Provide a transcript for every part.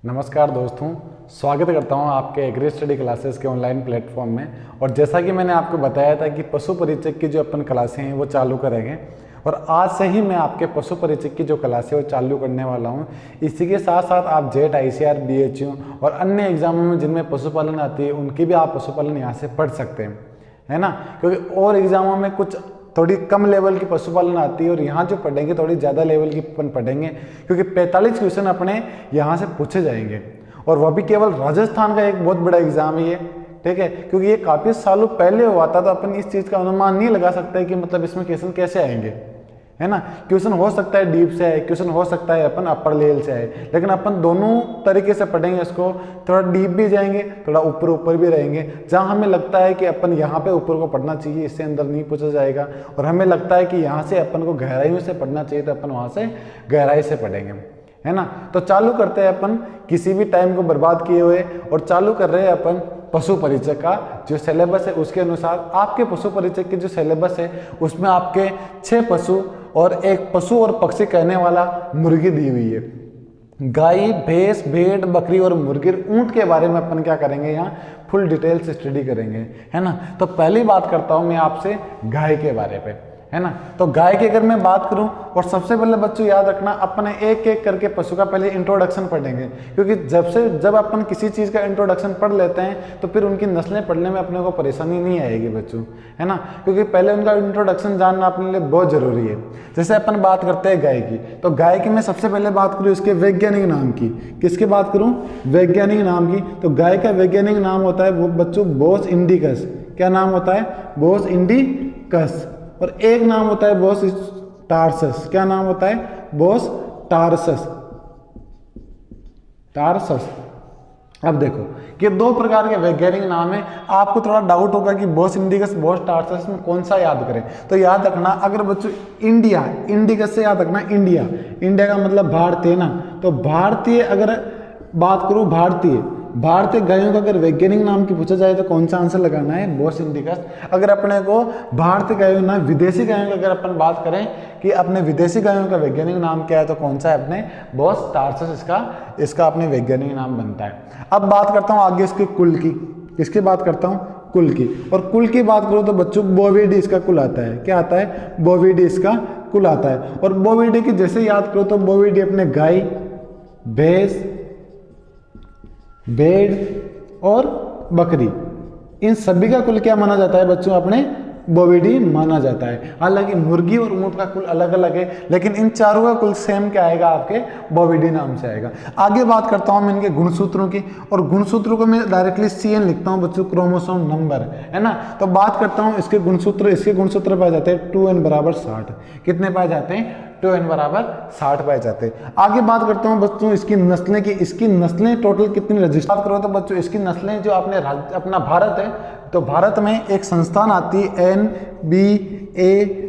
नमस्कार दोस्तों, स्वागत करता हूं आपके एग्री स्टडी क्लासेस के ऑनलाइन प्लेटफॉर्म में। और जैसा कि मैंने आपको बताया था कि पशु परिचय की जो अपन क्लासें हैं वो चालू करेंगे, और आज से ही मैं आपके पशु परिचय की जो क्लासें वो चालू करने वाला हूं। इसी के साथ साथ आप जेट, ICAR, BHU और अन्य एग्जामों में जिनमें पशुपालन आती है उनकी भी आप पशुपालन यहाँ से पढ़ सकते हैं, है ना। क्योंकि और एग्जामों में कुछ थोड़ी कम लेवल की पशुपालन आती है और यहाँ जो पढ़ेंगे थोड़ी ज़्यादा लेवल की अपन पढ़ेंगे, क्योंकि 45 क्वेश्चन अपने यहाँ से पूछे जाएंगे, और वह भी केवल राजस्थान का एक बहुत बड़ा एग्जाम है ये, ठीक है। क्योंकि ये काफ़ी सालों पहले हुआ था, तो अपन इस चीज़ का अनुमान नहीं लगा सकते कि मतलब इसमें क्वेश्चन कैसे आएंगे, है ना। क्वेश्चन हो सकता है डीप से आए, क्वेश्चन हो सकता है अपन अपर लेवल से आए, लेकिन अपन दोनों तरीके से पढ़ेंगे इसको। थोड़ा डीप भी जाएंगे, थोड़ा ऊपर ऊपर भी रहेंगे। जहां हमें लगता है कि अपन यहाँ पे ऊपर को पढ़ना चाहिए, इससे अंदर नहीं पूछा जाएगा, और हमें लगता है कि यहाँ से अपन को गहराई से पढ़ना चाहिए, तो अपन वहाँ से गहराई से पढ़ेंगे, है ना। तो चालू करते हैं अपन किसी भी टाइम को बर्बाद किए हुए, और चालू कर रहे हैं अपन पशु परिचय का जो सिलेबस है उसके अनुसार। आपके पशु परिचय की जो सिलेबस है उसमें आपके 6 पशु और एक पशु और पक्षी कहने वाला मुर्गी दी हुई है। गाय, भैंस, भेड़, बकरी और मुर्गी, ऊंट के बारे में अपन क्या करेंगे, यहाँ फुल डिटेल से स्टडी करेंगे, है ना। तो पहली बात करता हूँ मैं आपसे गाय के बारे पे, है ना। तो गाय की अगर मैं बात करूं, और सबसे पहले बच्चों याद रखना, अपने एक एक करके पशु का पहले इंट्रोडक्शन पढ़ेंगे, क्योंकि जब अपन किसी चीज़ का इंट्रोडक्शन पढ़ लेते हैं तो फिर उनकी नस्लें पढ़ने में अपने को परेशानी नहीं आएगी बच्चों, है ना। क्योंकि पहले उनका इंट्रोडक्शन जानना अपने लिए बहुत जरूरी है। जैसे अपन बात करते हैं गाय की, तो गाय की मैं सबसे पहले बात करूँ इसके वैज्ञानिक नाम की। किसकी बात करूँ? वैज्ञानिक नाम की। तो गाय का वैज्ञानिक नाम होता है वो बच्चों बोस इंडिकस। क्या नाम होता है? बोस इंडिकस। और एक नाम होता है बोस टारसस। क्या नाम होता है? बोस टारसस। टारसस। अब देखो ये 2 प्रकार के वैज्ञानिक नाम है। आपको थोड़ा डाउट होगा कि बोस इंडिकस, बोस टारसस में कौन सा याद करें, तो याद रखना अगर बच्चों इंडिया, इंडिकस से याद रखना इंडिया। इंडिया का मतलब भारतीय ना, तो भारतीय अगर बात करूं, भारतीय गायों का अगर वैज्ञानिक नाम की पूछा जाए तो कौन सा आंसर लगाना है? बोस इंडिकस। अगर अपने को भारतीय गायों ना विदेशी गायों की अगर अपन बात करें कि अपने विदेशी गायों का वैज्ञानिक नाम क्या है, तो कौन सा है? अपने बोस टारसस इसका अपने वैज्ञानिक नाम बनता है। अब बात करता हूँ आगे इसके कुल की। किसकी बात करता हूँ? कुल की। और कुल की बात करूँ तो बच्चों बोविडी इसका कुल आता है। क्या आता है? बोविडी इसका कुल आता है। और बोविडी की जैसे याद करो तो बोविडी अपने गाय, भैंस, भेड़ और बकरी, इन सभी का कुल क्या माना जाता है बच्चों? अपने बोविडी माना जाता है। हालांकि मुर्गी और ऊंट का कुल अलग अलग है, लेकिन इन चारों का कुल सेम क्या आएगा? आपके बोविडी नाम से आएगा। आगे बात करता हूं मैं इनके गुणसूत्रों की, और गुणसूत्रों को मैं डायरेक्टली CN लिखता हूं बच्चों, क्रोमोसोम नंबर, है ना। तो बात करता हूं इसके गुणसूत्र पाए जाते हैं 2n = 60। कितने पाए जाते हैं? 2n = 60 पाए जाते हैं। आगे बात करता हूं बच्चों इसकी नस्लें की। इसकी नस्लें टोटल कितनी रजिस्टर बात करो तो बच्चों इसकी नस्लें जो अपना भारत है, तो भारत में एक संस्थान आती है NBAGR,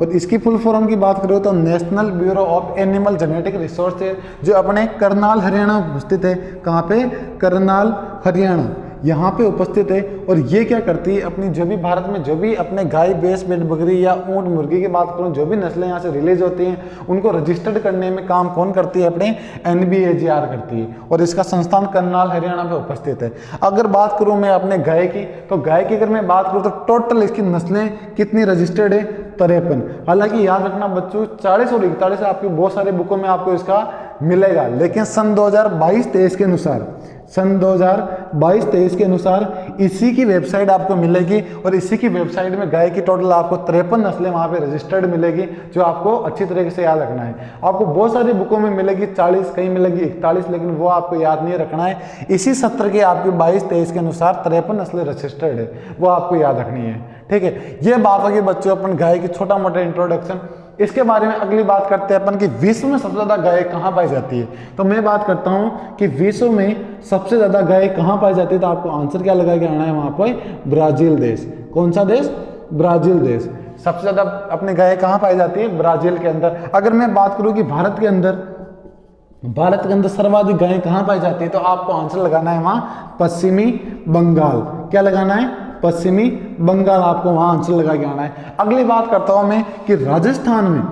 और इसकी फुल फॉर्म की बात करो तो national bureau of animal genetic resources, जो अपने करनाल हरियाणा उपस्थित है। कहाँ पे? करनाल हरियाणा, यहाँ पे उपस्थित है। और ये क्या करती है, अपनी जो भी भारत में जो भी अपने गाय, भैंस, भेड़, बकरी या ऊंट, मुर्गी की बात करूँ, जो भी नस्लें यहाँ से रिलीज होती हैं उनको रजिस्टर्ड करने में काम कौन करती है? अपने NBAGR करती है, और इसका संस्थान करनाल हरियाणा में उपस्थित है। अगर बात करूँ मैं अपने गाय की, तो गाय की अगर मैं बात करूँ तो टोटल इसकी नस्लें कितनी रजिस्टर्ड है? 53। हालांकि याद रखना बच्चों 40 और 41 आपकी बहुत सारे बुकों में आपको इसका मिलेगा, लेकिन सन 2022-23 के अनुसार, सन 2022-23 के अनुसार इसी की वेबसाइट आपको मिलेगी, और इसी की वेबसाइट में गाय की टोटल आपको 53 नस्लें वहाँ पे रजिस्टर्ड मिलेगी, जो आपको अच्छी तरीके से याद रखना है। आपको बहुत सारी बुकों में मिलेगी 40, कहीं मिलेगी 41, लेकिन वो आपको याद नहीं रखना है। इसी सत्र के आपकी 22-23 के अनुसार 53 नस्लें रजिस्टर्ड है, वो आपको याद रखनी है, ठीक है। ये बात होगी बच्चों अपन गाय की छोटा मोटा इंट्रोडक्शन। इसके बारे में अगली बात करते हैं अपन कि विश्व में सबसे ज्यादा गाय कहाँ पाई जाती है। तो मैं बात करता हूँ कि विश्व में सबसे ज्यादा गाय कहाँ पाई जाती है, तो आपको आंसर क्या लगा के आना है? वहां पर ब्राजील देश। कौन सा देश? ब्राजील देश। सबसे ज्यादा अपने गाय कहाँ पाई जाती है? ब्राजील के अंदर। अगर मैं बात करूँ कि भारत के अंदर सर्वाधिक गायें कहाँ पाई जाती है, तो आपको आंसर लगाना है वहां पश्चिमी बंगाल। क्या लगाना है? पश्चिमी बंगाल, आपको वहां आंसर लगा के आना है। अगली बात करता हूं मैं कि राजस्थान में,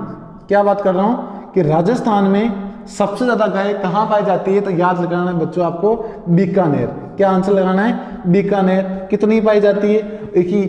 क्या बात कर रहा हूं कि राजस्थान में सबसे ज्यादा गाय कहाँ पाई जाती है, तो याद लगाना है बच्चों आपको बीकानेर। क्या आंसर लगाना है, बीकानेर। कितनी पाई जाती है,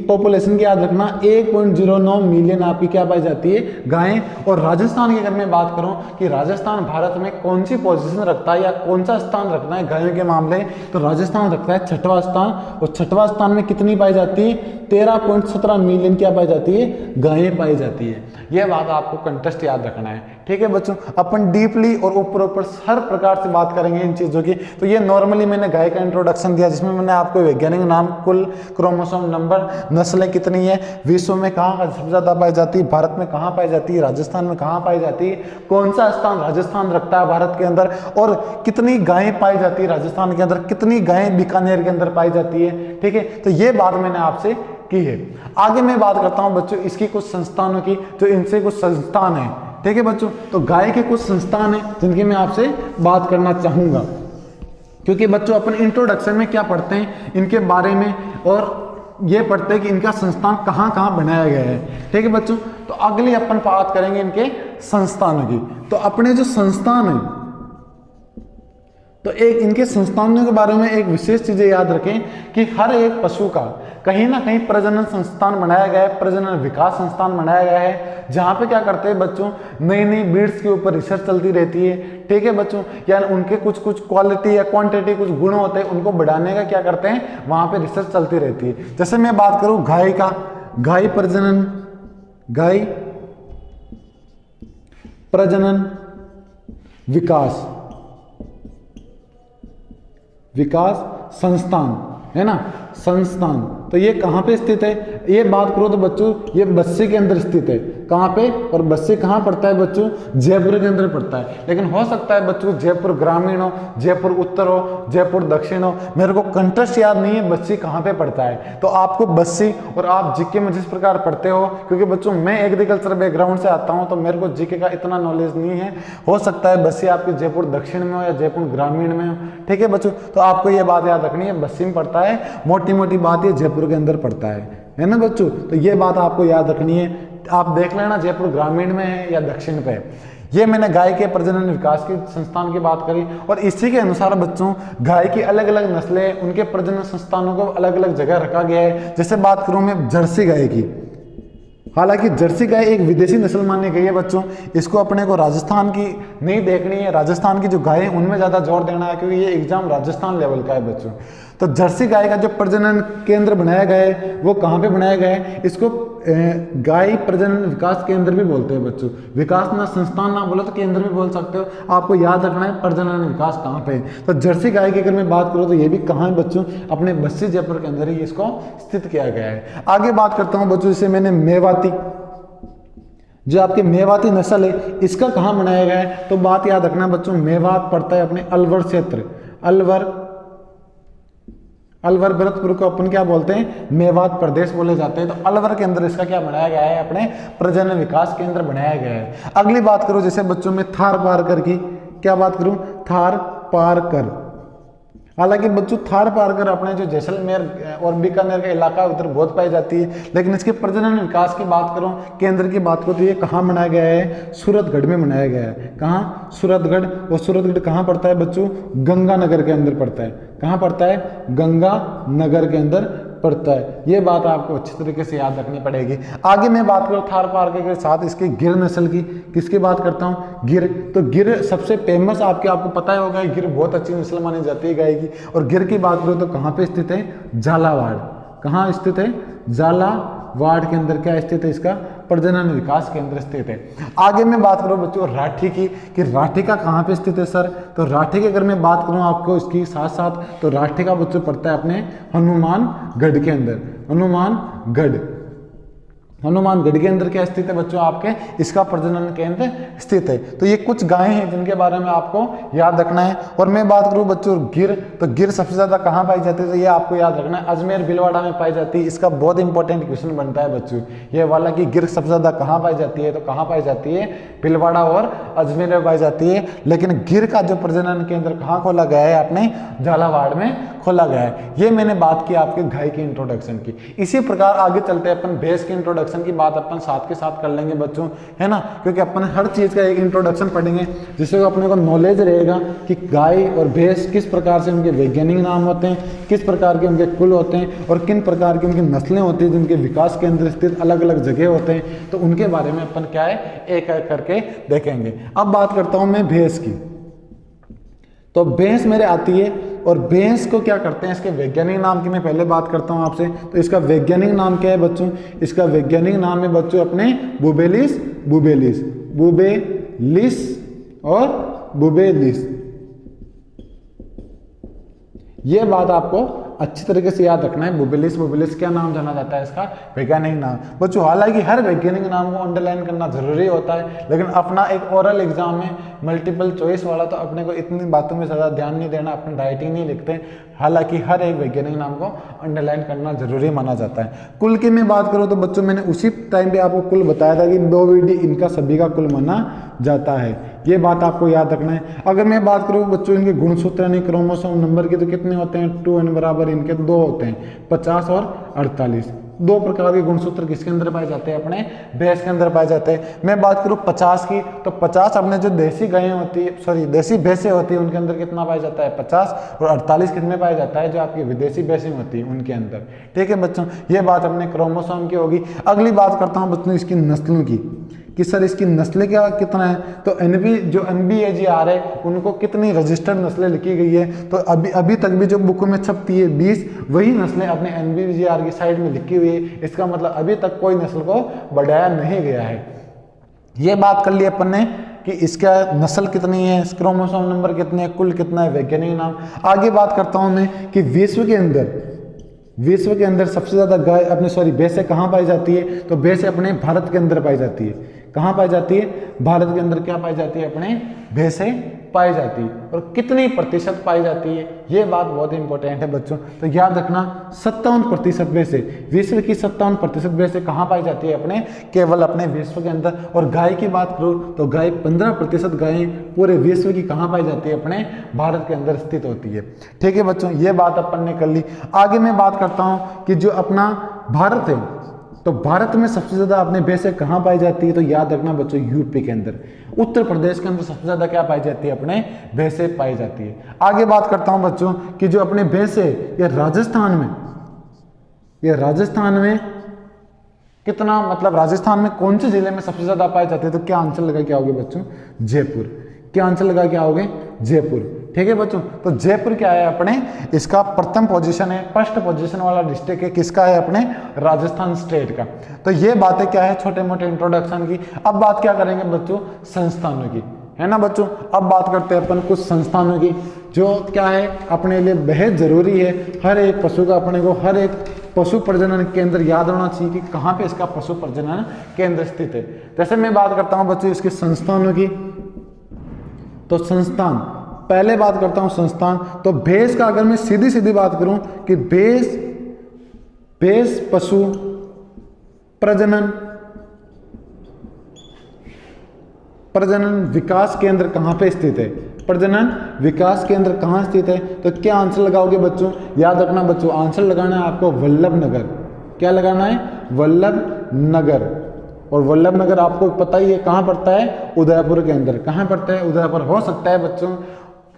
पॉपुलेशन की याद रखना 1.09 मिलियन आपकी क्या पाई जाती है, गायें। और राजस्थान की अगर मैं बात करूं कि राजस्थान भारत में कौन सी पोजीशन रखता है या कौन सा स्थान रखना है गायों के मामले, तो राजस्थान रखता है 6वां स्थान। और 6वां स्थान में कितनी पाई जाती है, 13.17 मिलियन क्या पाई जाती है, गायें पाई जाती है। यह बात आपको कंटेस्ट याद रखना है, ठीक है बच्चों। अपन डीपली और ऊपर ऊपर हर प्रकार से बात करेंगे इन चीजों की। तो ये नॉर्मली मैंने गाय का इंट्रोडक्शन दिया, जिसमें मैंने आपको वैज्ञानिक नाम, कुल क्रोमोसोम नंबर, नस्लें कितनी है, विश्व में कहाँ सबसे ज्यादा पाई जाती है, भारत में कहाँ पाई जाती है, राजस्थान में कहाँ पाई जाती है, कौन सा स्थान राजस्थान रखता है भारत के अंदर, और कितनी गायें पाई जाती है राजस्थान के अंदर, कितनी गायें बीकानेर के अंदर पाई जाती है, ठीक है। तो ये बात मैंने आपसे की है। आगे मैं बात करता हूं बच्चों इसकी कुछ संस्थानों की, जो इनसे कुछ संस्थान है, ठीक है बच्चों। तो गाय के कुछ संस्थान हैं जिनकी मैं आपसे बात करना चाहूंगा, क्योंकि बच्चों अपन इंट्रोडक्शन में क्या पढ़ते हैं इनके बारे में, और ये पढ़ते हैं कि इनका संस्थान कहाँ कहाँ बनाया गया है, ठीक है बच्चों। तो अगली अपन बात करेंगे इनके संस्थानों की। तो अपने जो संस्थान है, तो एक इनके संस्थानों के बारे में एक विशेष चीजें याद रखें कि हर एक पशु का कहीं ना कहीं प्रजनन संस्थान बनाया गया है, प्रजनन विकास संस्थान बनाया गया है, जहां पे क्या करते हैं बच्चों, नई नई ब्रीड्स के ऊपर रिसर्च चलती रहती है, ठीक है बच्चों। या उनके कुछ कुछ क्वालिटी या क्वांटिटी कुछ गुण होते हैं, उनको बढ़ाने का क्या करते हैं, वहां पे रिसर्च चलती रहती है। जैसे मैं बात करूं गाय का, गाय प्रजनन विकास संस्थान है ना, संस्थान। तो ये कहाँ पे स्थित है, ये बात करो तो बच्चों ये बस्सी के अंदर स्थित है। कहाँ पे, और बस्सी कहाँ पड़ता है बच्चों, जयपुर के अंदर पड़ता है। लेकिन हो सकता है बच्चों जयपुर ग्रामीण हो, जयपुर उत्तर हो, जयपुर दक्षिण हो, मेरे को कंटेस्ट याद नहीं है बस्सी कहाँ पे पड़ता है। तो आपको बस्सी, और आप जीके में जिस प्रकार पढ़ते हो, क्योंकि बच्चों मैं एग्रीकल्चर बैकग्राउंड से आता हूँ, तो मेरे को जीके का इतना नॉलेज नहीं है। हो सकता है बस्सी आपके जयपुर दक्षिण में हो या जयपुर ग्रामीण में हो, ठीक है बच्चों। तो आपको ये बात याद रखनी है, बस्सी में पड़ता है, मोटी मोटी बात ये जयपुर के अंदर पड़ता है ना बच्चों। तो ये बात आपको याद रखनी है। आप देख लेना जयपुर ग्रामीण में है या दक्षिण पे। ये मैंने गाय के प्रजनन विकास के संस्थान की बात करी, और इसी के अनुसार बच्चों गाय की अलग अलग नस्लें, उनके प्रजनन संस्थानों को अलग अलग जगह रखा गया है। जैसे बात करूं मैं जर्सी गाय की, हालांकि जर्सी गाय एक विदेशी नस्ल मानी गई है बच्चों, इसको अपने को राजस्थान की नहीं देखनी है। राजस्थान की जो गाय है उनमें ज्यादा जोर देना है, क्योंकि ये एग्जाम राजस्थान लेवल का है बच्चों। तो जर्सी गाय का जो प्रजनन केंद्र बनाया गया है वो कहाँ पे बनाया गया है, इसको गाय प्रजनन विकास केंद्र भी बोलते हैं बच्चों। विकास ना संस्थान ना बोलो तो केंद्र भी बोल सकते हो। आपको याद रखना है प्रजनन विकास कहाँ पे है। तो जर्सी गाय की अगर मैं बात करूँ तो ये भी कहाँ है बच्चों, अपने बस्सी जयपुर के अंदर ही इसको स्थित किया गया है। आगे बात करता हूँ बच्चों, जैसे मैंने मेवाती, जो आपके मेवाती नस्ल है, इसका कहाँ बनाया गया है। तो बात याद रखना बच्चों, मेवात पड़ता है अपने अलवर क्षेत्र, अलवर भरतपुर को अपन क्या बोलते हैं, मेवात प्रदेश बोले जाते हैं। तो अलवर के अंदर इसका क्या बनाया गया है, अपने प्रजनन विकास केंद्र बनाया गया है। अगली बात करो जैसे बच्चों में थार पारकर की, क्या बात करूं, थार पारकर। हालांकि बच्चों थार पारकर अपने जो जैसलमेर और बीकानेर का इलाका उधर बहुत पाई जाती है, लेकिन इसके प्रजनन विकास की बात करूं, केंद्र की बात करूं, तो ये कहाँ बनाया गया है, सूरतगढ़ में बनाया गया है। कहाँ, सूरतगढ़। और सूरतगढ़ कहाँ पड़ता है बच्चों, गंगानगर के अंदर पड़ता है। कहाँ पड़ता है, गंगानगर के अंदर पड़ता है। ये बात आपको अच्छी तरीके से याद रखनी पड़ेगी। आगे मैं बात करूँ थार पारकर के साथ इसकी गिर नस्ल की, किसकी बात करता हूँ, गिर। तो गिर सबसे फेमस आपको पता ही होगा, गिर बहुत अच्छी नस्ल मानी जाती है गाय की। और गिर की बात करूँ तो कहाँ पे स्थित है, झालावाड़। कहाँ स्थित है, झालावाड़ के अंदर क्या स्थित है, इसका प्रजनन विकास केंद्र स्थित है। आगे मैं बात करूं बच्चों राठी की, कि राठी का कहाँ पे स्थित है सर। तो राठी की अगर मैं बात करूं आपको इसकी साथ साथ, तो राठी का बच्चों पड़ता है अपने हनुमानगढ़ के अंदर। हनुमानगढ़ के अंदर क्या स्थित है बच्चों, आपके इसका प्रजनन केंद्र स्थित है। तो ये कुछ गायें हैं जिनके बारे में आपको याद रखना है। और मैं बात करूं बच्चों गिर, तो गिर सबसे ज्यादा कहाँ पाई जाती है, तो ये आपको याद रखना है, अजमेर भीलवाड़ा में पाई जाती है। इसका बहुत इंपॉर्टेंट क्वेश्चन बनता है बच्चों ये वाला, कि गिर सबसे ज्यादा कहाँ पाई जाती है। तो कहाँ पाई जाती है, भीलवाड़ा और अजमेर में पाई जाती है। लेकिन गिर का जो प्रजनन केंद्र कहाँ खोला गया है, अपने झालावाड़ में खोला गया है। ये मैंने बात की आपके गाय के इंट्रोडक्शन की। इसी प्रकार आगे चलते हैं अपन भैंस के इंट्रोडक्शन इंट्रोडक्शन की बात अपन साथ के साथ कर लेंगे बच्चों, है ना, क्योंकि अपन हर चीज़ का एक इंट्रोडक्शन पढ़ेंगे जिससे अपने को नॉलेज रहेगा कि गाय और भैंस किस प्रकार से उनके वैज्ञानिक नाम होते हैं, किस प्रकार के उनके कुल होते हैं और किन प्रकार की उनकी नस्लें होती हैं जिनके विकास के अंदर स्थित अलग अलग जगह होते हैं। तो उनके बारे में अपन क्या है एक एक करके देखेंगे। अब बात करता हूँ मैं भैंस की। तो भैंस मेरे आती है और भैंस को क्या करते हैं, इसके वैज्ञानिक नाम की मैं पहले बात करता हूं आपसे। तो इसका वैज्ञानिक नाम क्या है बच्चों, इसका वैज्ञानिक नाम है बच्चों अपने बुबेलिस, बुबेलिस, बुबेलिस और बुबेलिस। ये बात आपको अच्छी तरीके से याद रखना है। बुबेलिस, बुबेलिस क्या नाम जाना जाता है इसका वैज्ञानिक नाम बच्चों। हालांकि हर वैज्ञानिक नाम को अंडरलाइन करना जरूरी होता है, लेकिन अपना एक ओरल एग्जाम में मल्टीपल चॉइस वाला तो अपने को इतनी बातों में ज़्यादा ध्यान नहीं देना, अपने राइटिंग नहीं लिखते। हालांकि हर एक वैज्ञानिक नाम को अंडरलाइन करना जरूरी माना जाता है। कुल की मैं बात करूँ तो बच्चों मैंने उसी टाइम पे आपको कुल बताया था कि बोविडी इनका सभी का कुल माना जाता है। ये बात आपको याद रखना है। अगर मैं बात करूँ बच्चों इनके गुणसूत्र यानी क्रोमोसोम नंबर के, तो कितने होते हैं, 2n बराबर इनके 2 होते हैं, 50 और 48। 2 प्रकार के गुणसूत्र किसके अंदर पाए जाते हैं, अपने भैंस के अंदर पाए जाते हैं। मैं बात करूँ 50 की, तो 50 अपने जो देसी गायें होती है, सॉरी देसी भैंसें होती है उनके अंदर कितना पाया जाता है 50, और 48 कितने पाया जाता है जो आपकी विदेशी भैंसें होती है उनके अंदर। ठीक है बच्चों, ये बात अपने क्रोमोसोम की होगी। अगली बात करता हूँ बच्चों इसकी नस्लों की, कि सर इसकी नस्लें क्या कितना है। तो NBAGR है उनको कितनी रजिस्टर्ड नस्लें लिखी गई है, तो अभी तक भी जो बुकों में छपती है 20 वही नस्लें अपने NBAGR की साइड में लिखी हुई है। इसका मतलब अभी तक कोई नस्ल को बढ़ाया नहीं गया है। ये बात कर ली अपन ने कि इसका नस्ल कितनी है, क्रोमोसोम नंबर कितने है, कुल कितना है, वैज्ञानिक नाम। आगे बात करता हूं मैं कि विश्व के अंदर सबसे ज्यादा गाय अपने सॉरी भैंसें कहाँ पाई जाती है। तो भैंसें अपने भारत के अंदर पाई जाती है। कहाँ पाई जाती है, भारत के अंदर क्या पाई जाती है, अपने भैंसें पाई जाती है। और कितनी प्रतिशत पाई जाती है, ये बात बहुत इंपॉर्टेंट है बच्चों। तो याद रखना 57% भैंसें, विश्व की 57% भैंसें कहाँ पाई जाती है, अपने केवल अपने विश्व के अंदर। और गाय की बात करूँ तो गाय 15% गायें पूरे विश्व की कहाँ पाई जाती है, अपने भारत के अंदर स्थित होती है। ठीक है बच्चों, ये बात अपन ने कर ली। आगे मैं बात करता हूँ कि जो अपना भारत है, तो भारत में सबसे ज्यादा अपने भैंसें कहाँ पाई जाती है। तो याद रखना बच्चों यूपी के अंदर, उत्तर प्रदेश के अंदर सबसे ज्यादा क्या पाई जाती है, अपने भैंसें पाई जाती है। आगे बात करता हूं बच्चों कि जो अपने भैंसें ये राजस्थान में कितना, मतलब राजस्थान में कौन से जिले में सबसे ज्यादा पाई जाती है। तो क्या आंसर लगा के आओगे बच्चों, जयपुर। क्या आंसर लगा के आओगे, जयपुर। ठीक है बच्चों, तो जयपुर क्या है अपने, इसका प्रथम पोजीशन है, फर्स्ट पोजीशन वाला डिस्ट्रिक्ट है किसका है, अपने राजस्थान स्टेट का। तो ये बातें क्या है छोटे मोटे इंट्रोडक्शन की। अब बात क्या करेंगे बच्चों, संस्थानों की, है ना बच्चों। अब बात करते हैं अपन कुछ संस्थानों की जो क्या है अपने लिए बेहद जरूरी है। हर एक पशु का अपने को हर एक पशु प्रजनन केंद्र याद होना चाहिए कि कहाँ पे इसका पशु प्रजनन केंद्र स्थित है। जैसे मैं बात करता हूँ बच्चों इसके संस्थानों की, तो संस्थान, पहले बात करता हूं संस्थान। तो भैंस का अगर मैं सीधी सीधी बात करूं कि भैंस पशु प्रजनन विकास केंद्र कहां पे स्थित है, प्रजनन विकास केंद्र कहां स्थित है। तो क्या आंसर लगाओगे बच्चों, याद रखना बच्चों आंसर लगाना है आपको वल्लभ नगर। क्या लगाना है, वल्लभ नगर। और वल्लभ नगर आपको पता ही है कहां पड़ता है, उदयपुर के अंदर। कहां पड़ता है, उदयपुर। हो सकता है बच्चों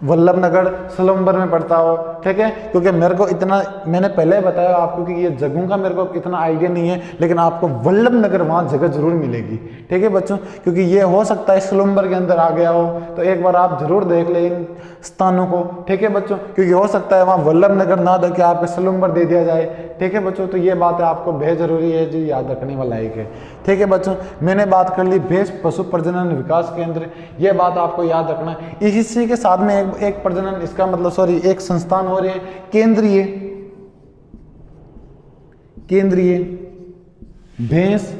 वल्लभ नगर स्वयंवर में पड़ता हो, ठीक है, क्योंकि मेरे को इतना, मैंने पहले बताया आपको कि ये जगहों का मेरे को इतना आइडिया नहीं है, लेकिन आपको वल्लभ नगर वहाँ जगह जरूर मिलेगी। ठीक है बच्चों, क्योंकि ये हो सकता है स्वयंवर के अंदर आ गया हो, तो एक बार आप जरूर देख लें इन स्थानों को। ठीक है बच्चों, क्योंकि हो सकता है वहाँ वल्लभ नगर ना दे के आपको स्वयंवर दे दिया जाए। ठीक है बच्चों, तो ये बात आपको बेहद जरूरी है जो याद रखने वाला है। ठीक है बच्चों, मैंने बात कर ली भैंस पशु प्रजनन विकास केंद्र, ये बात आपको याद रखना। इसी के साथ में एक प्रजनन, इसका मतलब सॉरी एक संस्थान हो रहे हैं केंद्रीय भैंस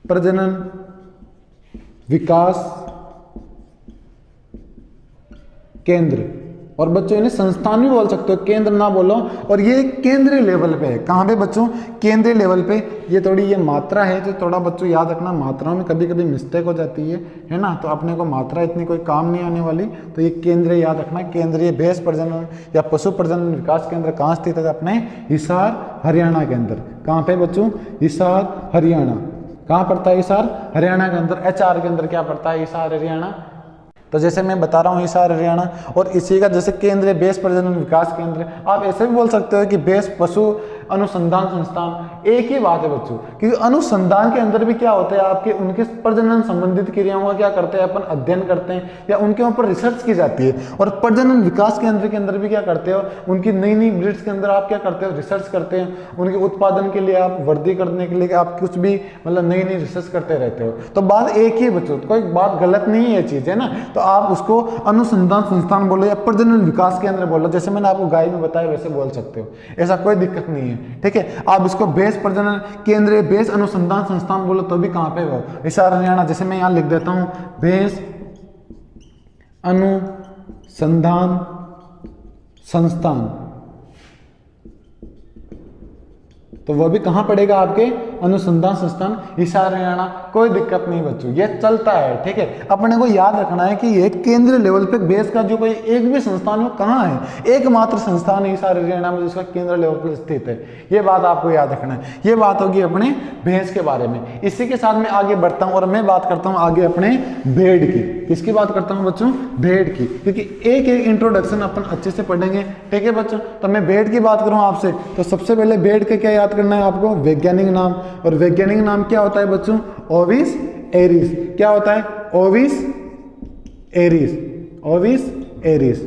प्रजनन विकास केंद्र। और बच्चों इन्हें संस्थान भी बोल सकते हो, केंद्र ना बोलो। और ये केंद्रीय लेवल पे है। कहाँ पे बच्चों? केंद्रीय लेवल पे। ये थोड़ी ये मात्रा है जो थोड़ा बच्चों याद रखना, मात्राओं में कभी कभी मिस्टेक हो जाती है ना, तो अपने को मात्रा इतनी कोई काम नहीं आने वाली। तो ये केंद्रीय याद रखना, केंद्रीय भैंस प्रजनन या पशु प्रजनन विकास केंद्र कहाँ स्थित है? अपने हिसार हरियाणा के अंदर। कहाँ पे बच्चों? हिसार हरियाणा। कहाँ पड़ता है हिसार? हरियाणा के अंदर। HR के अंदर क्या पड़ता है? हिसार हरियाणा। तो जैसे मैं बता रहा हूँ हिसार हरियाणा, और इसी का जैसे केंद्रीय भैंस प्रजनन विकास केंद्र, आप ऐसे भी बोल सकते हो कि भैंस पशु अनुसंधान संस्थान। एक ही बात है बच्चों, क्योंकि अनुसंधान के अंदर भी क्या होता है, आपके उनके प्रजनन संबंधित क्रियाओं का क्या करते हैं अपन? अध्ययन करते हैं या उनके ऊपर रिसर्च की जाती है। और प्रजनन विकास केंद्र के अंदर भी क्या करते हो? उनकी नई नई ब्रीड्स के अंदर आप क्या करते हो? रिसर्च करते हैं। उनके उत्पादन के लिए, आप वृद्धि करने के लिए आप कुछ भी मतलब नई नई रिसर्च करते रहते हो। तो बात एक ही बच्चों, कोई बात गलत नहीं है चीज, है ना। तो आप उसको अनुसंधान संस्थान बोलो या प्रजनन विकास केंद्र बोलो, जैसे मैंने आपको गाय में बताया वैसे बोल सकते हो, ऐसा कोई दिक्कत नहीं है। ठीक है, आप इसको भैंस प्रजनन केंद्र, भैंस अनुसंधान संस्थान बोलो तो भी कहाँ पे हो? हिसार हरियाणा। जैसे मैं यहाँ लिख देता हूँ भैंस अनुसंधान संस्थान, तो वह भी कहाँ पड़ेगा? आपके अनुसंधान संस्थान हिसार हरियाणा। कोई दिक्कत नहीं बच्चों, ये चलता है। ठीक है, अपने को याद रखना है कि ये केंद्रीय लेवल पे भैंस का जो कोई एक भी संस्थान है कहाँ है? एकमात्र संस्थान है हिसार हरियाणा में जिसका केंद्र लेवल पर स्थित है। ये बात आपको याद रखना है। ये बात होगी अपने भैंस के बारे में। इसी के साथ मैं आगे बढ़ता हूँ और मैं बात करता हूँ आगे अपने भेड़ की। किसकी बात करता हूँ बच्चों? भेड़ की, क्योंकि एक एक इंट्रोडक्शन अपन अच्छे से पढ़ेंगे। ठीक है बच्चों, तो मैं भेड़ की बात करूँ आपसे, तो सबसे पहले भेड़ का क्या याद करना है आपको? वैज्ञानिक नाम। और वैज्ञानिक नाम क्या होता है बच्चों? ओविस एरिस। क्या होता है? ओविस एरिस। ओविस एरिस,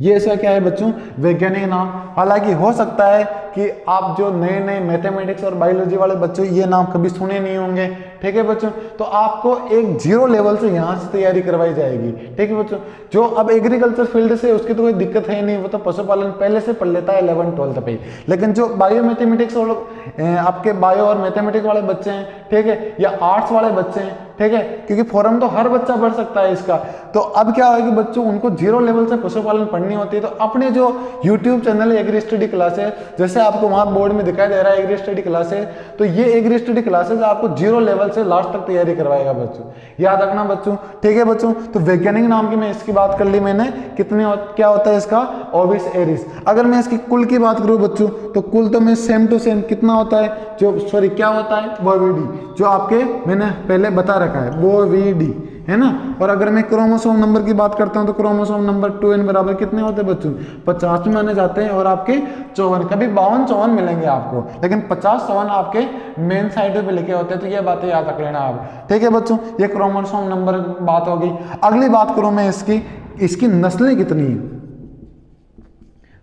ये इसका क्या है बच्चों? वैज्ञानिक नाम। हालांकि हो सकता है कि आप जो नए नए मैथमेटिक्स और बायोलॉजी वाले बच्चों ये नाम कभी सुने नहीं होंगे। ठीक है बच्चों, तो आपको एक 0 लेवल से यहाँ से तैयारी करवाई जाएगी। ठीक है बच्चों, जो अब एग्रीकल्चर फील्ड से उसकी तो कोई दिक्कत है नहीं, वो तो पशुपालन पहले से पढ़ लेता है 11-12 पे। लेकिन जो बायो मैथमेटिक्स वाले आपके बायो और मैथमेटिक्स वाले बच्चे हैं, ठीक है, या आर्ट्स वाले बच्चे हैं, ठीक है, क्योंकि फॉरम तो हर बच्चा भर सकता है इसका। तो अब क्या होगा कि बच्चों उनको 0 लेवल से पशुपालन पढ़नी होती है, तो अपने जो यूट्यूब चैनल है एग्री स्टडी क्लासेस, जैसे आपको वहां बोर्ड में दिखाई दे रहा है एग्री स्टडी क्लासेस, तो ये एग्री स्टडी क्लासेस आपको 0 लेवल से लास्ट तक तैयारी करवाएगा बच्चों। याद रखना बच्चों। ठीक है बच्चों, तो वैज्ञानिक नाम की मैं इसकी बात कर ली मैंने। कितने क्या होता है इसका? ओविस एरिस। अगर मैं इसकी कुल की बात करूं बच्चों, तो कुल तो मैं सेम टू सेम कितना होता है, जो सॉरी क्या होता है? बोविडी, जो आपके मैंने पहले बता रखा है, बोविडी, है ना। और अगर मैं क्रोमोसोम नंबर की बात करता हूं तो क्रोमोसोम नंबर 2n बराबर कितने होते हैं बच्चों? 50 में माने जाते हैं। और आपके 54, कभी 52-54 मिलेंगे आपको, लेकिन 50-54 आपके मेन साइड पे लिखे होते हैं। तो ये बातें याद रख लेना आप। ठीक है बच्चों, ये क्रोमोसोम नंबर बात होगी। अगली बात करूं मैं इसकी नस्लें कितनी है?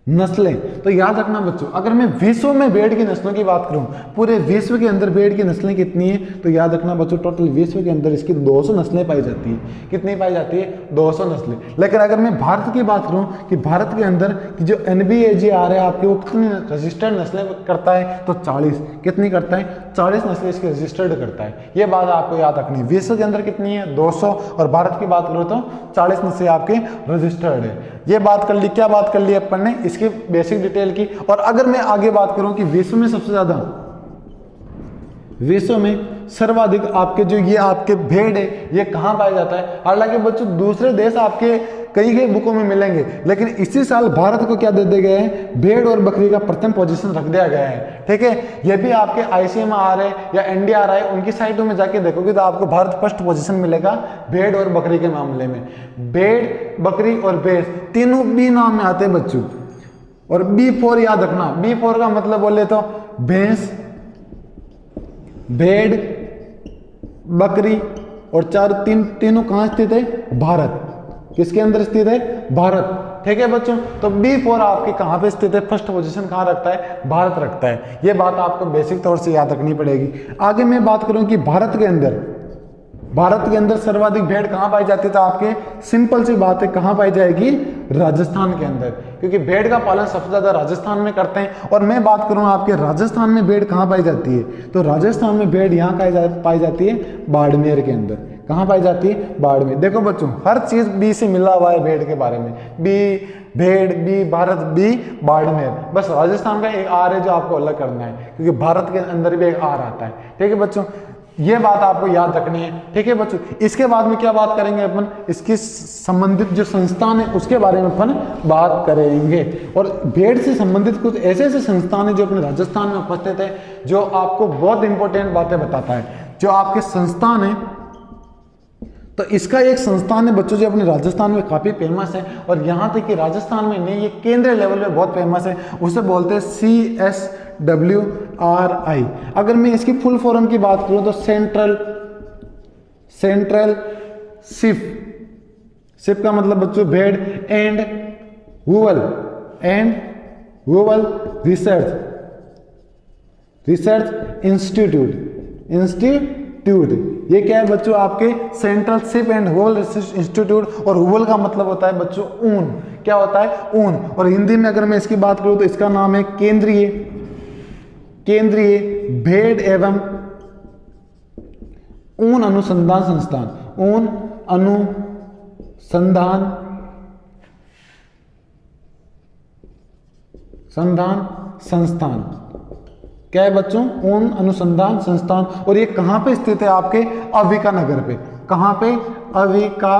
नस्लें तो याद रखना बच्चों, अगर मैं विश्व में भेड़ की नस्लों की बात करूं, पूरे विश्व के अंदर भेड़ की नस्लें कितनी है, तो याद रखना बच्चों टोटल विश्व के अंदर इसकी 200 नस्लें पाई जाती है। कितनी पाई जाती है? 200 नस्लें। लेकिन अगर मैं भारत की बात करूं कि भारत के अंदर की जो NBAGR है आपकी, वो कितनी रजिस्टर्ड नस्लें करता है, तो 40। कितनी करता है? 40 नस्लें इसकी रजिस्टर्ड करता है। ये बात आपको याद रखनी है। विश्व के अंदर कितनी है? 200, और भारत की बात करो तो 40 नस्लें आपके रजिस्टर्ड है। ये बात कर ली। क्या बात कर ली अपन ने? इसकी बेसिक डिटेल की। और अगर मैं आगे बात करूं कि विश्व में सबसे ज्यादा, विश्व में सर्वाधिक आपके जो ये आपके भेड़ है ये कहां पाया जाता है? हालांकि बच्चों दूसरे देश आपके कई बुकों में मिलेंगे, लेकिन इसी साल भारत को क्या दे दिया गया है? भेड़ और बकरी का प्रथम पोजीशन रख दिया गया है। ठीक है, ये भी आपके ICMR है या NDRI उनकी साइटों में जाके देखोगे तो आपको भारत फर्स्ट पोजीशन मिलेगा भेड़ और बकरी के मामले में। भेड़, बकरी और भैंस तीनों B नाम में आते हैं बच्चों। और B4 याद रखना। B4 का मतलब बोले तो भैंस, भेड़, बकरी और तीनों कहां स्थित है? भारत। किसके अंदर स्थित है? भारत। ठीक है बच्चों, तो B4 आपके कहां पे स्थित है? फर्स्ट पोजीशन कहां रखता है? भारत रखता है। ये बात आपको बेसिक तौर से याद रखनी पड़ेगी। आगे मैं बात करूं कि भारत के अंदर सर्वाधिक भेड़ कहां पाई जाती है, तो आपके सिंपल सी बात है, कहां पाई जाएगी? राजस्थान के अंदर, क्योंकि भेड़ का पालन सबसे ज्यादा राजस्थान में करते हैं। और मैं बात करूं आपके राजस्थान में भेड़ कहां पाई जाती है, तो राजस्थान में भेड़ यहां पाई जाती है? बाड़मेर के अंदर। कहाँ पाई जाती है? बाड़मेर। देखो बच्चों, हर चीज बी से मिला हुआ है भेड़ के बारे में। बी भेड़, बी भारत, बी बाड़मेर। बस राजस्थान का एक आर है जो आपको अलग करना है, क्योंकि भारत के अंदर भी एक आर आता है। ठीक है बच्चों, ये बात आपको याद रखनी है। ठीक है बच्चों, इसके बाद में क्या बात करेंगे अपन? इसकी संबंधित जो संस्थान है उसके बारे में अपन बात करेंगे। और भेड़ से संबंधित कुछ ऐसे ऐसे संस्थान है जो अपने राजस्थान में उपस्थित है, जो आपको बहुत इंपॉर्टेंट बातें बताता है। जो आपके संस्थान है, तो इसका एक संस्थान है बच्चों जो अपने राजस्थान में काफी फेमस है, और यहाँ तक कि राजस्थान में नहीं, ये केंद्रीय लेवल पे बहुत फेमस है। उसे बोलते हैं CSWRI। अगर मैं इसकी फुल फॉर्म की बात करूं तो सेंट्रल शिप का मतलब बच्चों भेड़ एंड वूवल रिसर्च इंस्टीट्यूट। ये क्या है बच्चों? आपके central sheep and wool research institute. और वूवल का मतलब होता है बच्चों ऊन। क्या होता है? ऊन। और हिंदी में अगर मैं इसकी बात करूं तो इसका नाम है केंद्रीय भेड़ एवं ऊन अनुसंधान संस्थान। ऊन अनुसंधान संस्थान। क्या है बच्चों? ऊन अनुसंधान संस्थान। और ये कहां पे स्थित है? आपके अविका नगर पे। कहां पे? अविका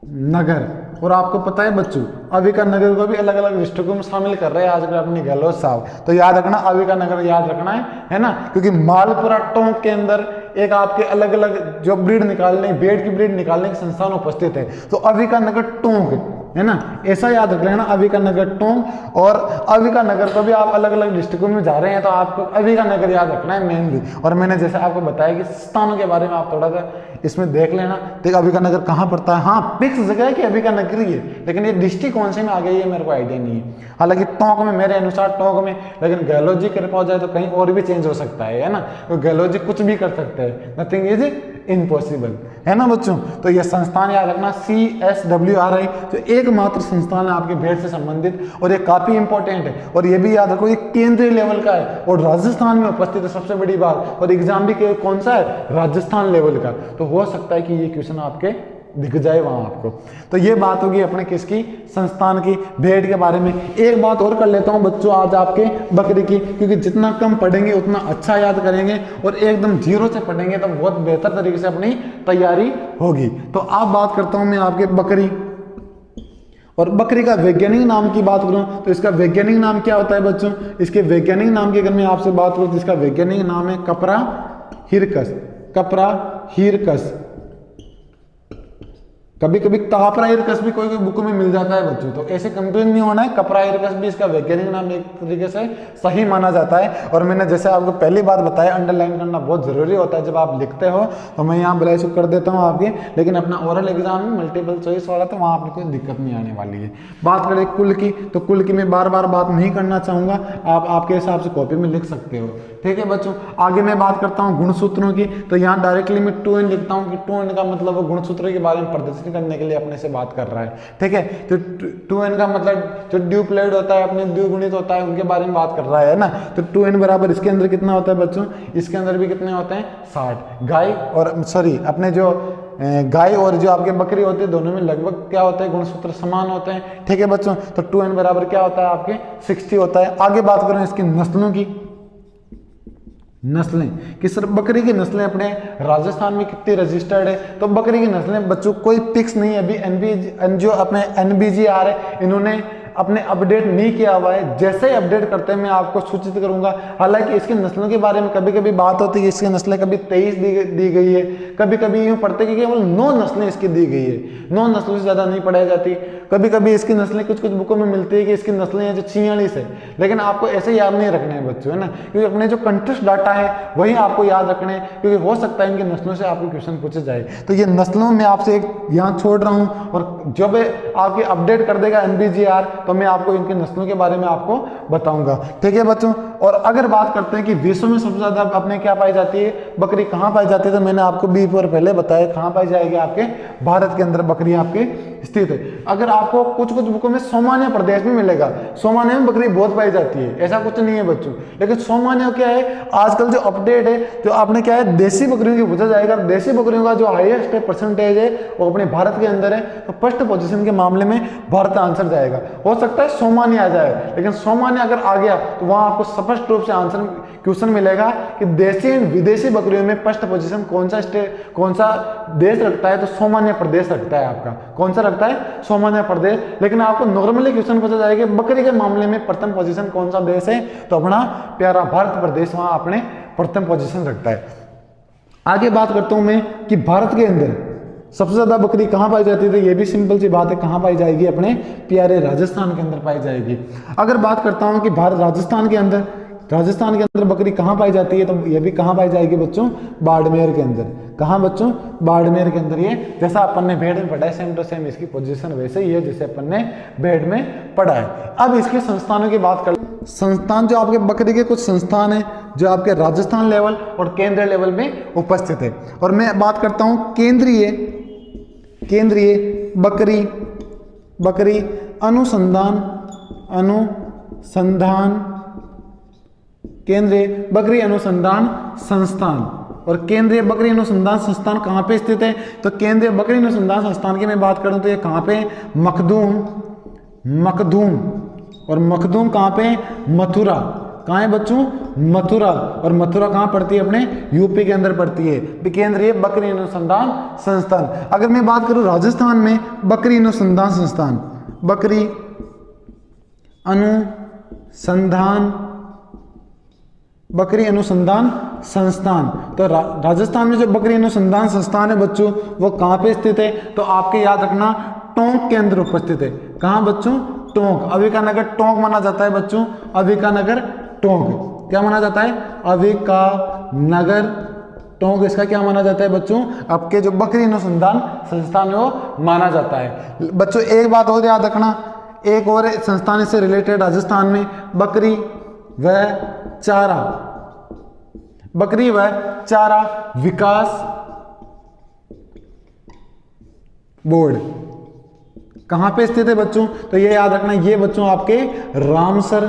नगर। और आपको पता है बच्चों, अविका नगर को भी अलग अलग डिस्ट्रिक्टों में शामिल कर रहे हैं आजकल अपनी गहलोत साहब। तो याद रखना, अविका नगर याद रखना है ना, क्योंकि मालपुरा टोंक के अंदर एक आपके अलग अलग जो ब्रीड निकालने, भेड़ की ब्रीड निकालने के संस्थान उपस्थित है। तो अविका नगर टोंक है ना, ऐसा याद रख लेना, अविका नगर टोंक। और अविका नगर को भी आप अलग अलग डिस्ट्रिक्टों में जा रहे हैं तो आपको अविका नगर याद रखना है मेनली। और मैंने जैसे आपको बताया कि स्थानों के बारे में आप थोड़ा सा इसमें देख लेना। देखो अविका नगर कहाँ पड़ता है? हाँ, फिक्स जगह है कि अविका नगर ही है, लेकिन ये डिस्ट्रिक्ट कौन से में आ गई है मेरे को आइडिया नहीं है। हालांकि टोंक में, मेरे अनुसार टोंक में, लेकिन गहलोत जी कृपा हो जाए तो कहीं और भी चेंज हो सकता है ना, तो गहलोत जी कुछ भी कर सकते हैं, नथिंग इज इम्पॉसिबल, है ना बच्चों। तो ये संस्थान याद रखना, CSWRI, जो एकमात्र संस्थान है आपके भेड़ से संबंधित, और ये काफी इंपॉर्टेंट है। और ये भी याद रखो, ये केंद्रीय लेवल का है और राजस्थान में उपस्थित है, सबसे बड़ी बात। और एग्जाम भी कौन सा है? राजस्थान लेवल का। तो हो सकता है कि ये क्वेश्चन आपके दिख जाए वहां आपको। तो ये बात होगी अपने किसकी? संस्थान की, भेड़ के बारे में। एक बात और कर लेता हूं बच्चों आज आपके बकरी की, क्योंकि जितना कम पढ़ेंगे उतना अच्छा याद करेंगे, और एकदम जीरो से पढ़ेंगे तो बहुत बेहतर तरीके से अपनी तैयारी होगी। तो आप बात करता हूं मैं आपके बकरी, और बकरी का वैज्ञानिक नाम की बात करूं तो इसका वैज्ञानिक नाम क्या होता है बच्चों? इसके वैज्ञानिक नाम की अगर मैं आपसे बात करूं तो इसका वैज्ञानिक नाम है कपरा हिरकस। कभी कभी कापरा हिरकस भी कोई बुक में मिल जाता है बच्चों, तो ऐसे कंफ्यूज नहीं होना है। कपरा हिरकस भी इसका वैज्ञानिक नाम एक तरीके से सही माना जाता है। और मैंने जैसे आपको पहली बात बताया, अंडरलाइन करना बहुत जरूरी होता है जब आप लिखते हो। तो मैं यहाँ ब्लैक कर देता हूँ आपके, लेकिन अपना ओरल एग्जाम में मल्टीपल चॉइस वाला तो वहाँ आपको कोई दिक्कत नहीं आने वाली है। बात करें कुल की, तो कुल की मैं बार बार बात नहीं करना चाहूंगा, आप आपके हिसाब से कॉपी में लिख सकते हो। ठीक है बच्चों, आगे मैं बात करता हूँ गुणसूत्रों की। तो यहाँ डायरेक्टली मैं 2N लिखता हूँ कि 2N का मतलब वो गुणसूत्रों के बारे में प्रदर्शन करने के लिए अपने से बात कर रहा है। ठीक है, तो 2N का मतलब जो ड्यूप्लॉइड होता है, अपने द्विगुणित होता है, उनके बारे में बात कर रहा है ना। तो 2N बराबर इसके अंदर कितना होता है बच्चों? इसके अंदर भी कितने होते हैं? 60। गाय और अपने जो गाय और जो आपके बकरी होती है, दोनों में लगभग क्या होता है? गुणसूत्र समान होते हैं। ठीक है बच्चों, तो 2N बराबर क्या होता है आपके? 60 होता है। आगे बात करें इसकी नस्लों की, नस्लें कि सर बकरी की नस्लें अपने राजस्थान में कितनी रजिस्टर्ड है? तो बकरी की नस्लें बच्चों कोई फिक्स नहीं है अभी। जो अपने NBGR है, इन्होंने अपने अपडेट नहीं किया हुआ है। जैसे ही अपडेट करते हैं मैं आपको सूचित करूंगा। हालांकि इसकी नस्लों के बारे में कभी कभी बात होती है, इसकी नस्लें कभी 23 दी गई है, कभी कभी यूं पढ़ते कि केवल 9 नस्लें इसकी दी गई है। 9 नस्लों से ज्यादा नहीं पढ़ाई जाती। कभी कभी इसकी नस्लें कुछ बुकों में मिलती है कि इसकी नस्लें हैं जो 46 है, लेकिन आपको ऐसे याद नहीं रखने हैं बच्चों, है ना, क्योंकि अपने जो कंटेस्ट डाटा है वही आपको याद रखने हैं, क्योंकि हो सकता है इनकी नस्लों से आपको क्वेश्चन पूछे जाए। तो ये नस्लों में आपसे एक यहाँ छोड़ रहा हूँ, और जब आपकी अपडेट कर देगा NBGR तो मैं आपको इनकी नस्लों के बारे में आपको बताऊंगा। ठीक है बच्चों, और अगर बात करते हैं कि विश्व में सबसे ज्यादा अपने क्या पाई जाती है, बकरी कहाँ पाई जाती है, तो मैंने आपको बीफ और पहले बताया कहाँ पाई जाएगी, आपके भारत के अंदर बकरी आपके स्थित है। अगर आपको कुछ कुछ बुकों में सोमानिया प्रदेश में मिलेगा, सोमानिया में बकरी बहुत पाई जाती है, ऐसा कुछ नहीं है बच्चों। लेकिन सोमानिया क्या है, आजकल जो अपडेट है, जो आपने क्या है देशी बकरियों की पूछा जाएगा, देशी बकरियों का जो हाईएस्ट परसेंटेज है वो अपने भारत के अंदर है, तो फर्स्ट पोजीशन के मामले में भारत आंसर जाएगा। हो सकता है सोमानिया आ जाए, लेकिन सोमानिया अगर आ गया तो वहां आपको स्पष्ट रूप से आंसर क्वेश्चन मिलेगा कि देशी एंड विदेशी बकरियों में फर्स्ट पोजीशन कौन सा स्टेट, कौन सा देश रखता है, तो सोमानिया प्रदेश रखता है आपका। कौन सा रखता है? सोमानिया प्रदेश। लेकिन आपको नॉर्मली क्वेश्चन पूछा जाएगा बकरी के मामले में प्रथम पोजीशन कौन सा देश है, तो अपना प्यारा भारत प्रदेश वहां अपने प्रथम पोजीशन रखता है। आगे बात करता हूं मैं कि भारत के अंदर सबसे ज्यादा बकरी कहां पाई जाती है, तो ये भी सिंपल सी बात है, कहां पाई जाएगी, अपने प्यारे राजस्थान के अंदर पाई जाएगी। अगर बात करता हूं कि भारत राजस्थान के अंदर बकरी कहां पाई जाती है, तो ये भी कहां पाई जाएगी बच्चों, बाड़मेर के अंदर। कहां बच्चों? बाड़मेर के अंदर। ये जैसा अपन ने भेड़ में पढ़ा है सेम टू सेम इसकी पोजीशन वैसे ही है जैसे अपन ने भेड़ में पढ़ा है। अब इसके संस्थानों की बात कर, संस्थान जो आपके बकरी के कुछ संस्थान है जो आपके राजस्थान लेवल और केंद्रीय लेवल में उपस्थित है। और मैं बात करता हूं केंद्रीय बकरी अनुसंधान केंद्रीय बकरी अनुसंधान संस्थान। और केंद्रीय बकरी अनुसंधान संस्थान कहाँ पे स्थित है, तो केंद्रीय बकरी अनुसंधान संस्थान की मैं बात करूं तो ये कहाँ पे, मखदूम। और मखदूम कहाँ पे, मथुरा। कहाँ है बच्चों? मथुरा। और मथुरा कहाँ पड़ती है, अपने यूपी के अंदर पड़ती है, केंद्रीय बकरी अनुसंधान संस्थान। अगर मैं बात करूं राजस्थान में बकरी अनुसंधान संस्थान, तो राजस्थान में जो बकरी अनुसंधान संस्थान है बच्चों वो कहाँ पे स्थित है, तो आपके याद रखना टोंक के अंदर उपस्थित है। कहाँ बच्चों? टोंक। अविकानगर टोंक माना जाता है बच्चों, अविकानगर टोंक। क्या माना जाता है? अविकानगर टोंक। इसका क्या माना जाता है बच्चों? आपके जो बकरी अनुसंधान संस्थान है वो माना जाता है। बच्चों एक बात और याद रखना, एक और संस्थान इससे रिलेटेड राजस्थान में, बकरी व चारा विकास बोर्ड। कहां पे स्थित है बच्चों? तो ये याद रखना, ये बच्चों आपके रामसर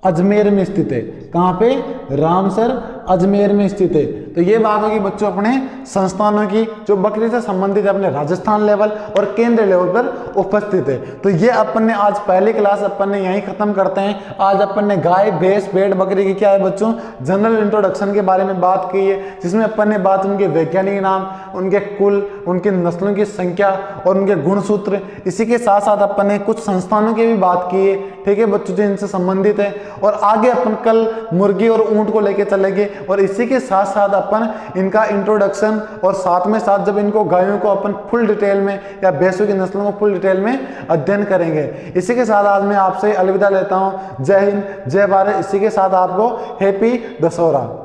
अजमेर में स्थित है। कहां पे? रामसर अजमेर में स्थित है। तो ये बात होगी बच्चों अपने संस्थानों की जो बकरी से संबंधित अपने राजस्थान लेवल और केंद्र लेवल पर उपस्थित है। तो ये अपन ने आज पहली क्लास अपन ने यहीं खत्म करते हैं। आज अपन ने गाय, भैंस, भेड़, बकरी की क्या है बच्चों, जनरल इंट्रोडक्शन के बारे में बात की है, जिसमें अपन ने बात उनके वैज्ञानिक नाम, उनके कुल, उनकी नस्लों की संख्या और उनके गुणसूत्र, इसी के साथ साथ अपन ने कुछ संस्थानों की भी बात की है। ठीक है बच्चों, जो इनसे संबंधित है। और आगे अपन कल मुर्गी और ऊंट को लेके चलेंगे और इसी के साथ साथ अपन इनका इंट्रोडक्शन और साथ में साथ जब इनको गायों को अपन फुल डिटेल में या भैंसों की नस्लों को फुल डिटेल में अध्ययन करेंगे। इसी के साथ आज मैं आपसे अलविदा लेता हूं। जय हिंद, जय भारत। इसी के साथ आपको हैप्पी दशहरा।